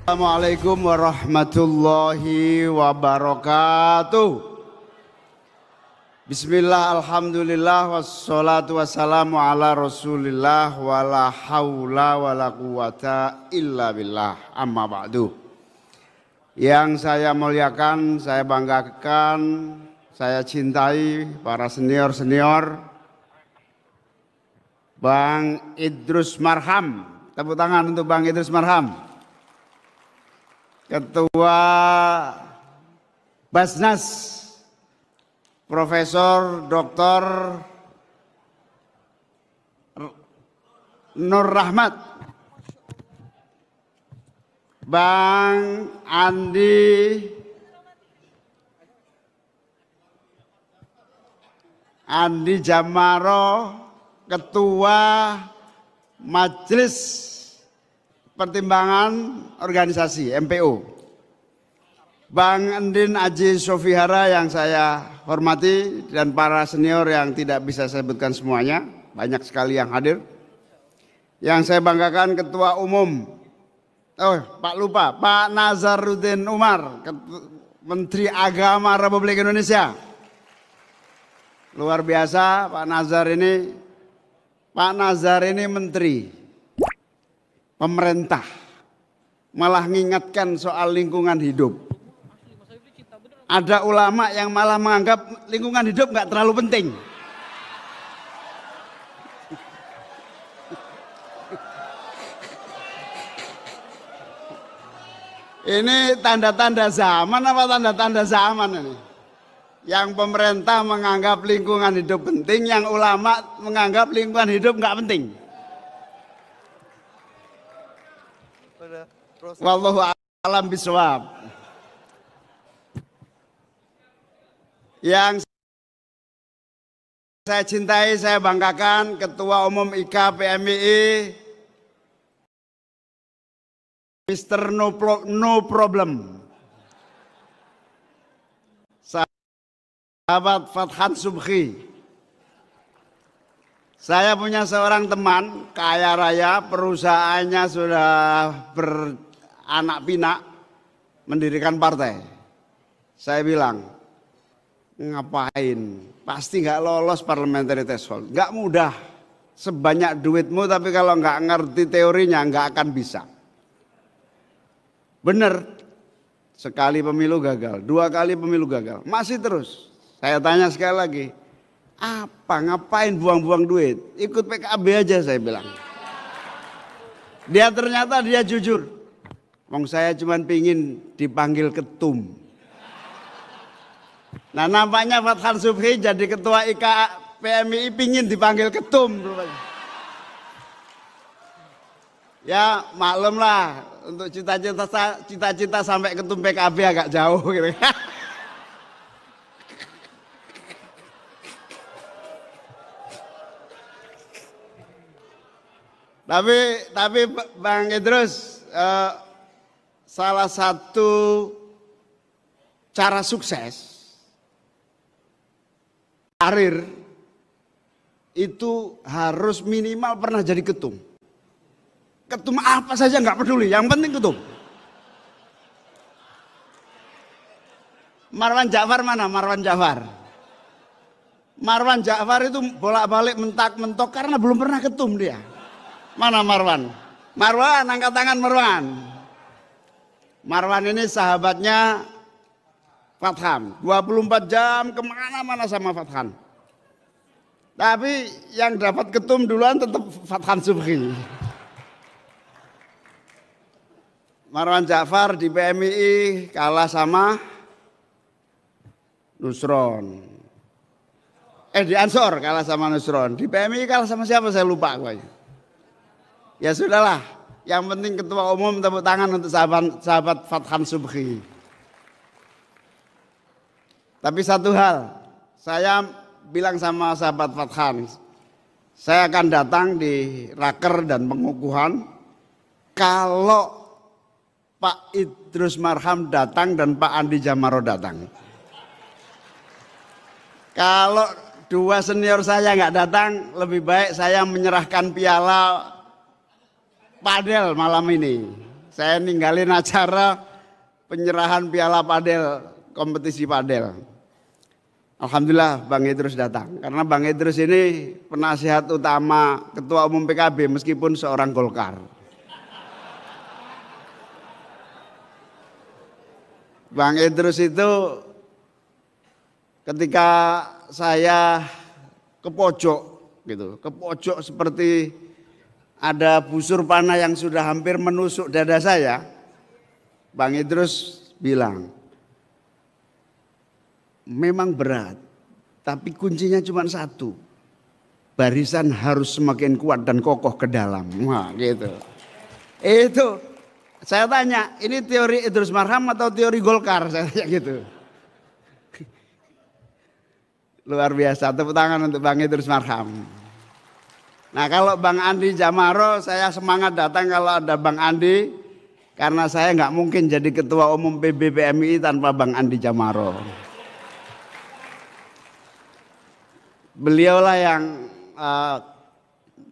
Assalamualaikum warahmatullahi wabarakatuh. Bismillah, alhamdulillah, wassalatu wassalamu ala rasulillah, wala hawla wala quwata illa billah, amma ba'du. Yang saya muliakan, saya banggakan, saya cintai para senior-senior, Bang Idrus Marham. Tepuk tangan untuk Bang Idrus Marham, Ketua Basnas, Profesor Dr. Nur Rahmat, Bang Andi Jamaro, Ketua Majelis Pertimbangan Organisasi MPO, Bang Endin Aji Sofihara yang saya hormati, dan para senior yang tidak bisa saya sebutkan semuanya, banyak sekali yang hadir. Yang saya banggakan Ketua Umum, Pak Nazaruddin Umar, Menteri Agama Republik Indonesia. Luar biasa Pak Nazar ini menteri, pemerintah, malah mengingatkan soal lingkungan hidup. Ada ulama yang malah menganggap lingkungan hidup nggak terlalu penting. Ini tanda-tanda zaman apa tanda-tanda zaman ini? Yang pemerintah menganggap lingkungan hidup penting, yang ulama menganggap lingkungan hidup nggak penting. Wallahu a'lam bishawab. Yang saya cintai, saya banggakan Ketua Umum IKA PMII, Mr. No Problem, sahabat Fathan Subhi. Saya punya seorang teman kaya raya, perusahaannya sudah beranak pinak, mendirikan partai. Saya bilang, ngapain? Pasti nggak lolos parliamentary threshold. Nggak mudah. Sebanyak duitmu, tapi kalau nggak ngerti teorinya nggak akan bisa. Bener. Sekali pemilu gagal, 2 kali pemilu gagal, masih terus. Saya tanya sekali lagi, ngapain buang-buang duit? Ikut PKB aja, saya bilang. Ternyata dia jujur. Wong saya cuma pingin dipanggil ketum. Nah, nampaknya Fathan Subhi jadi ketua IKA PMII pingin dipanggil ketum. Ya maklum lah, untuk cita-cita sampai ketum PKB agak jauh gitu. Tapi Bang Idrus, salah satu cara sukses karir itu harus minimal pernah jadi ketum. Ketum apa saja nggak peduli, yang penting ketum. Marwan Ja'far mana? Marwan Ja'far itu bolak-balik mentak-mentok karena belum pernah ketum dia. Mana Marwan? Marwan, angkat tangan Marwan. Marwan ini sahabatnya Fathan, 24 jam kemana-mana sama Fathan. Tapi yang dapat ketum duluan tetap Fathan Subhi. Marwan Ja'far di PMII kalah sama Nusron. Di Ansor kalah sama Nusron. Di PMII kalah sama siapa saya lupa. Ya sudahlah, yang penting ketua umum, tepuk tangan untuk sahabat Fathan Subhi. Tapi satu hal, saya bilang sama sahabat Fathan, saya akan datang di raker dan pengukuhan kalau Pak Idrus Marham datang dan Pak Andi Jamaro datang. Kalau dua senior saya nggak datang, lebih baik saya menyerahkan piala padel malam ini. Saya ninggalin acara penyerahan piala padel, kompetisi padel. Alhamdulillah Bang Idrus datang. Karena Bang Idrus ini penasihat utama Ketua Umum PKB meskipun seorang Golkar. Bang Idrus itu ketika saya ke pojok gitu, ke pojok seperti ada busur panah yang sudah hampir menusuk dada saya, Bang Idrus bilang, memang berat, tapi kuncinya cuma satu, barisan harus semakin kuat dan kokoh ke dalam. Wah gitu. Itu saya tanya, ini teori Idrus Marham atau teori Golkar? Saya tanya gitu. Luar biasa, tepuk tangan untuk Bang Idrus Marham. Nah kalau Bang Andi Jamaro, saya semangat datang kalau ada Bang Andi, karena saya nggak mungkin jadi Ketua Umum PBPMI tanpa Bang Andi Jamaro. Beliaulah yang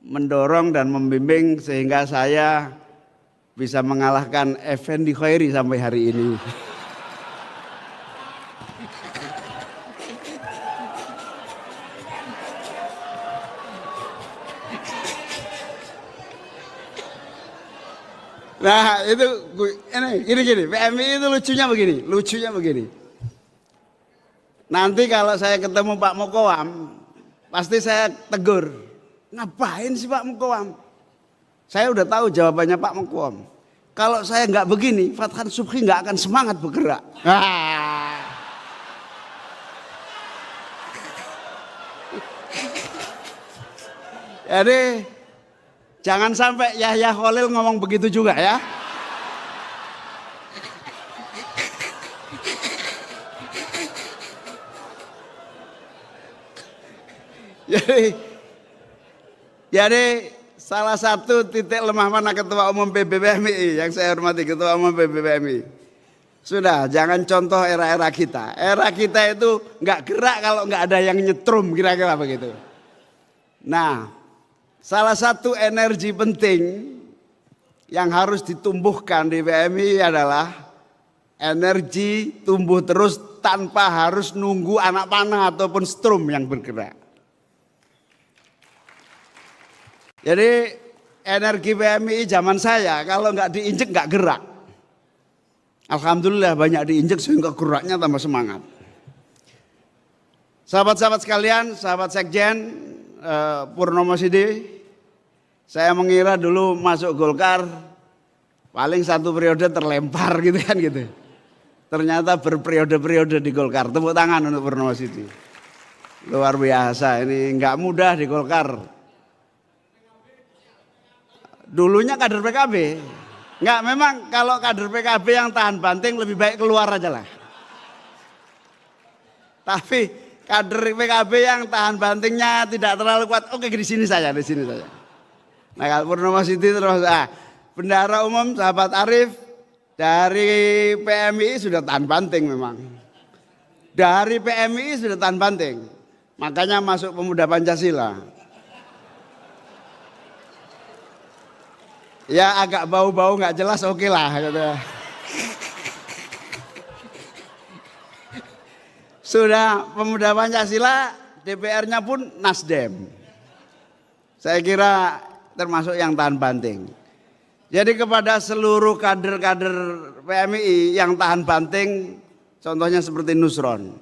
mendorong dan membimbing sehingga saya bisa mengalahkan Effendi Khairi sampai hari ini. Nah itu gini, PMI itu lucunya begini. Nanti kalau saya ketemu Pak Mukoam, pasti saya tegur, ngapain sih Pak Mukoam? Saya udah tahu jawabannya Pak Mukoam. Kalau saya nggak begini, Fathan Subhi nggak akan semangat bergerak. Jadi jangan sampai Yahya Khalil ngomong begitu juga ya. Jadi salah satu titik lemah mana Ketua Umum PBPMI yang saya hormati, Ketua Umum PBPMI. Sudah, jangan contoh era-era kita. Era kita itu nggak gerak kalau nggak ada yang nyetrum, kira-kira begitu. Nah, salah satu energi penting yang harus ditumbuhkan di PMI adalah energi tumbuh terus tanpa harus nunggu anak panah ataupun strum yang bergerak. Jadi energi PMI zaman saya kalau nggak diinjek nggak gerak. Alhamdulillah banyak diinjek sehingga geraknya tambah semangat. Sahabat-sahabat sekalian, sahabat Sekjen Purnomo Sidi, saya mengira dulu masuk Golkar paling satu periode terlempar gitu kan gitu. Ternyata berperiode-periode di Golkar. Tepuk tangan untuk Purnomo Sidi. Luar biasa, ini nggak mudah di Golkar. Dulunya kader PKB, nggak, memang kalau kader PKB yang tahan banting lebih baik keluar aja lah. Tapi kader PKB yang tahan bantingnya tidak terlalu kuat, oke di sini saja. Nah kalau Purnomo Sidi terus, bendahara umum sahabat Arif dari PMI sudah tahan banting memang. Dari PMI sudah tahan banting, makanya masuk Pemuda Pancasila. Ya agak bau-bau nggak jelas oke lah gitu. Sudah Pemuda Pancasila, DPR-nya pun Nasdem. Saya kira termasuk yang tahan banting. Jadi kepada seluruh kader-kader PMI yang tahan banting, contohnya seperti Nusron.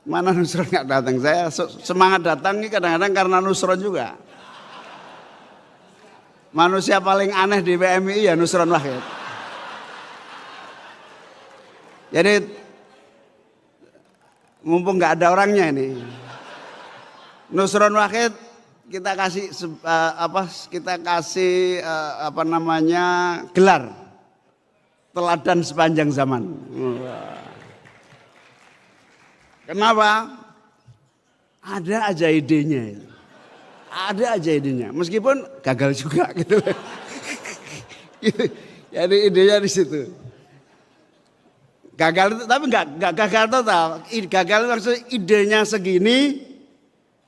Mana Nusron nggak datang? Saya semangat datang ini kadang-kadang karena Nusron juga. Manusia paling aneh di PMI ya Nusron Wahid. Jadi mumpung nggak ada orangnya ini, Nusron Wahid kita kasih gelar teladan sepanjang zaman. Kenapa? Ada aja idenya. Ada aja idenya, meskipun gagal juga gitu. Jadi idenya di situ. Gagal itu, tapi nggak gagal total. Gagal maksudnya idenya segini,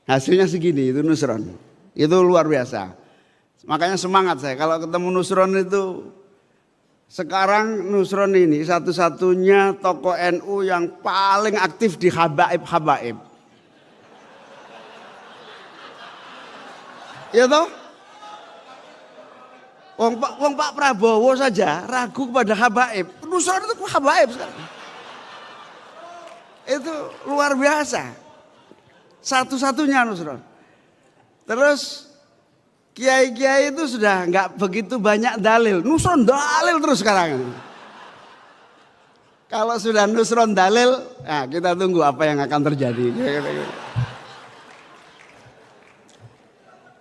hasilnya segini. Itu Nusron. Itu luar biasa. Makanya semangat saya kalau ketemu Nusron itu Sekarang Nusron ini satu-satunya tokoh NU yang paling aktif di habaib. Ya toh? Wong Pak Prabowo saja ragu kepada habaib. Nusron itu habaib sekarang. Itu luar biasa. Satu-satunya Nusron. Terus kiai-kiai itu sudah nggak begitu banyak dalil. Nusron dalil terus sekarang. Kalau sudah Nusron dalil, nah kita tunggu apa yang akan terjadi.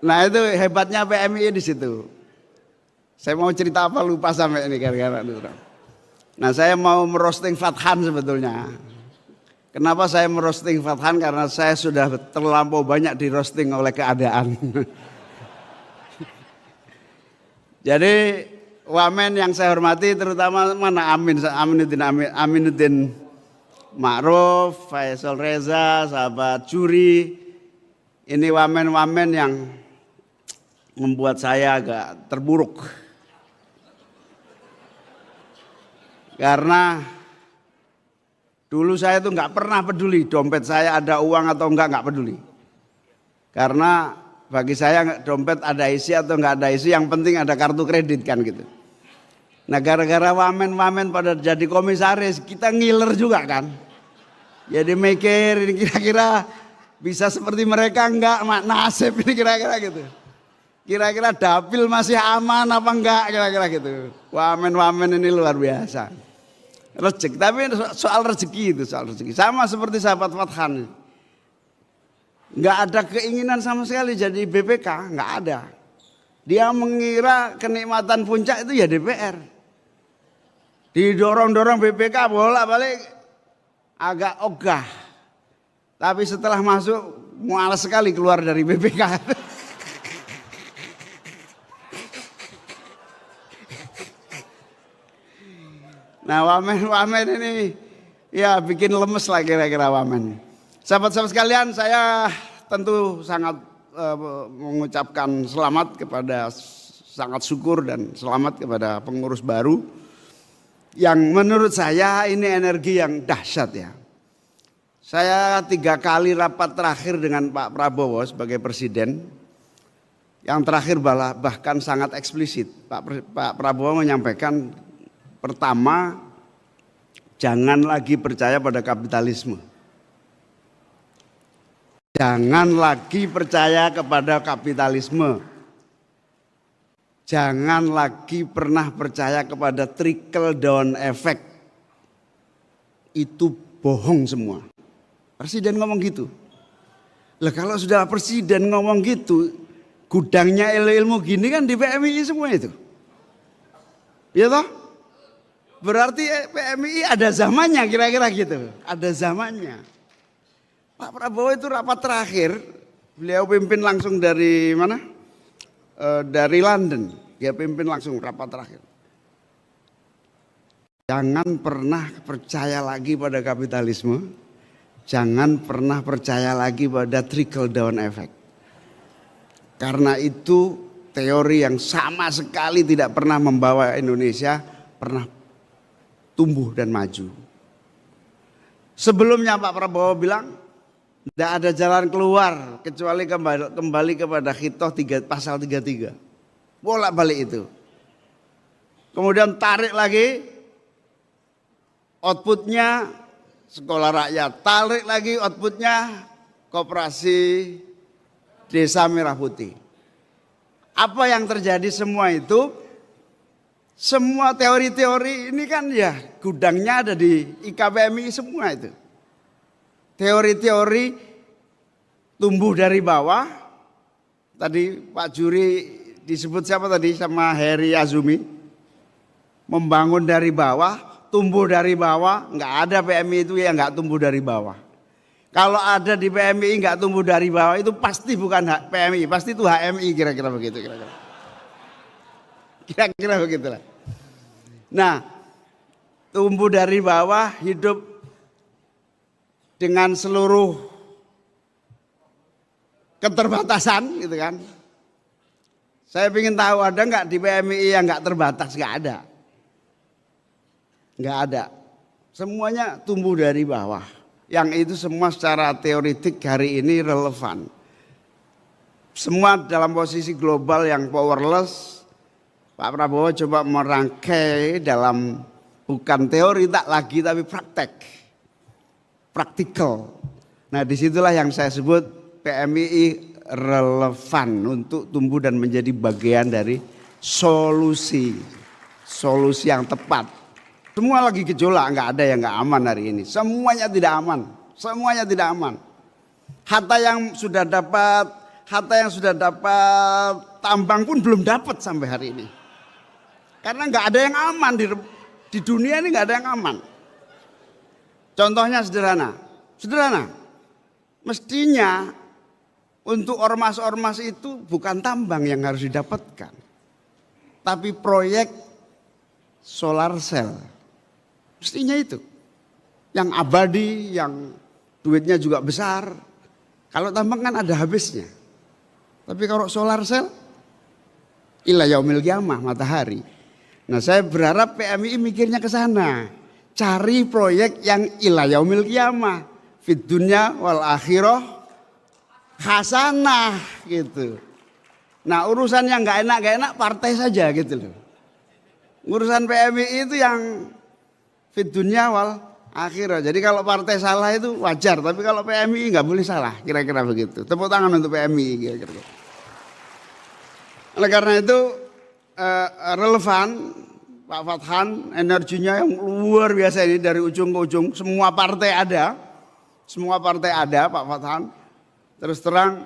Nah itu hebatnya PMI di situ. Saya mau cerita apa lupa sampai ini gara-gara Nusron. Nah saya mau merosting Fathan sebetulnya. Kenapa saya merosting Fathan? Karena saya sudah terlampau banyak di roasting oleh keadaan. Jadi wamen yang saya hormati terutama mana Aminuddin Ma'ruf, Faisal Reza, sahabat Juri. Ini wamen-wamen yang membuat saya agak terburuk. Karena dulu saya tuh nggak pernah peduli dompet saya ada uang atau nggak peduli. Karena bagi saya dompet ada isi atau nggak ada isi, yang penting ada kartu kredit kan gitu. Nah gara-gara wamen-wamen pada jadi komisaris, kita ngiler juga kan. Jadi mikir ini kira-kira bisa seperti mereka enggak, nasib ini kira-kira gitu. Kira-kira dapil masih aman apa enggak kira-kira gitu. Wamen-wamen ini luar biasa. Rezeki, tapi soal rezeki itu soal rezeki. Sama seperti sahabat Fathan. Nggak ada keinginan sama sekali jadi BPK, nggak ada. Dia mengira kenikmatan puncak itu ya DPR. Didorong-dorong BPK bolak-balik agak ogah. Tapi setelah masuk mualas sekali keluar dari BPK. Nah wamen-wamen ini ya bikin lemes lah kira-kira wamen. Sahabat-sahabat sekalian, saya tentu sangat mengucapkan selamat kepada, sangat syukur dan selamat kepada pengurus baru yang menurut saya ini energi yang dahsyat ya. Saya 3 kali rapat terakhir dengan Pak Prabowo sebagai presiden, yang terakhir bahkan sangat eksplisit. Pak Prabowo menyampaikan, pertama, jangan lagi percaya pada kapitalisme. Jangan lagi percaya kepada kapitalisme. Jangan lagi pernah percaya kepada trickle down effect. Itu bohong semua. Presiden ngomong gitu. Lah kalau sudah presiden ngomong gitu, gudangnya ilmu gini kan di PMI semua itu. Ya toh? Berarti PMI ada zamannya kira-kira gitu. Ada zamannya. Pak Prabowo itu rapat terakhir, beliau pimpin langsung dari mana? Dari London, dia pimpin langsung rapat terakhir. Jangan pernah percaya lagi pada kapitalisme, jangan pernah percaya lagi pada trickle down effect. Karena itu teori yang sama sekali tidak pernah membawa Indonesia pernah tumbuh dan maju. Sebelumnya Pak Prabowo bilang, tidak ada jalan keluar kecuali kembali kepada Khitoh pasal 33. Bolak-balik itu. Kemudian tarik lagi outputnya sekolah rakyat. Tarik lagi outputnya koperasi desa merah putih. Apa yang terjadi semua itu? Semua teori-teori ini kan ya gudangnya ada di IKPMI semua itu. Teori-teori tumbuh dari bawah. Tadi Pak Juri disebut siapa tadi sama Heri Azumi. Membangun dari bawah, tumbuh dari bawah. Nggak ada PMI itu yang nggak tumbuh dari bawah. Kalau ada di PMI nggak tumbuh dari bawah itu pasti bukan PMI, pasti itu HMI kira-kira begitu kira-kira. Kira-kira begitulah. Nah, tumbuh dari bawah, hidup dengan seluruh keterbatasan gitu kan. Saya ingin tahu ada nggak di PMI yang nggak terbatas, nggak ada. nggak ada. Semuanya tumbuh dari bawah. Yang itu semua secara teoritik hari ini relevan. Semua dalam posisi global yang powerless. Pak Prabowo coba merangkai dalam bukan teori tak lagi tapi praktek. Praktikal. Nah disitulah yang saya sebut PMII relevan untuk tumbuh dan menjadi bagian dari solusi yang tepat. Semua lagi gejolak, nggak ada yang nggak aman hari ini. Semuanya tidak aman, semuanya tidak aman. Harta yang sudah dapat tambang pun belum dapat sampai hari ini. Karena nggak ada yang aman di dunia ini, nggak ada yang aman. Contohnya sederhana. Mestinya untuk ormas-ormas itu bukan tambang yang harus didapatkan, tapi proyek solar cell. Mestinya itu yang abadi, yang duitnya juga besar. Kalau tambang kan ada habisnya. Tapi kalau solar cell ila yaumil qiyamah, matahari. Nah, saya berharap PMII mikirnya ke sana. Cari proyek yang ila yaumil qiyamah, fid dunya wal akhirah hasanah gitu. Nah, urusan yang enggak enak partai saja gitu loh. Urusan PMII itu yang fid dunya wal akhirah. Jadi kalau partai salah itu wajar, tapi kalau PMII nggak boleh salah, kira-kira begitu. Tepuk tangan untuk PMII kira-kira. Oleh karena itu relevan Pak Fathan, energinya yang luar biasa ini dari ujung ke ujung. Semua partai ada Pak Fathan. Terus terang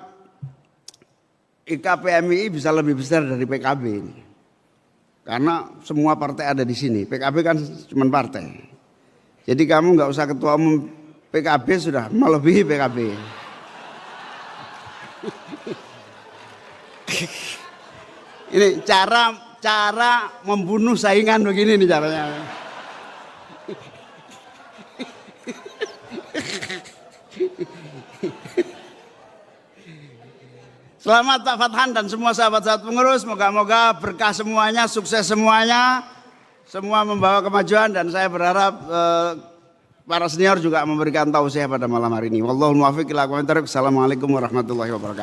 IKPMII bisa lebih besar dari PKB ini. Karena semua partai ada di sini. PKB kan cuma partai. Jadi kamu nggak usah ketua umum PKB sudah melebihi PKB. Ini cara membunuh saingan begini nih caranya. Selamat Pak Fathan dan semua sahabat-sahabat pengurus, moga-moga berkah semuanya, sukses semuanya, semua membawa kemajuan dan saya berharap para senior juga memberikan tausiah pada malam hari ini. Wallahul muwaffiq ila aqwamit thoriq. Assalamualaikum warahmatullahi wabarakatuh.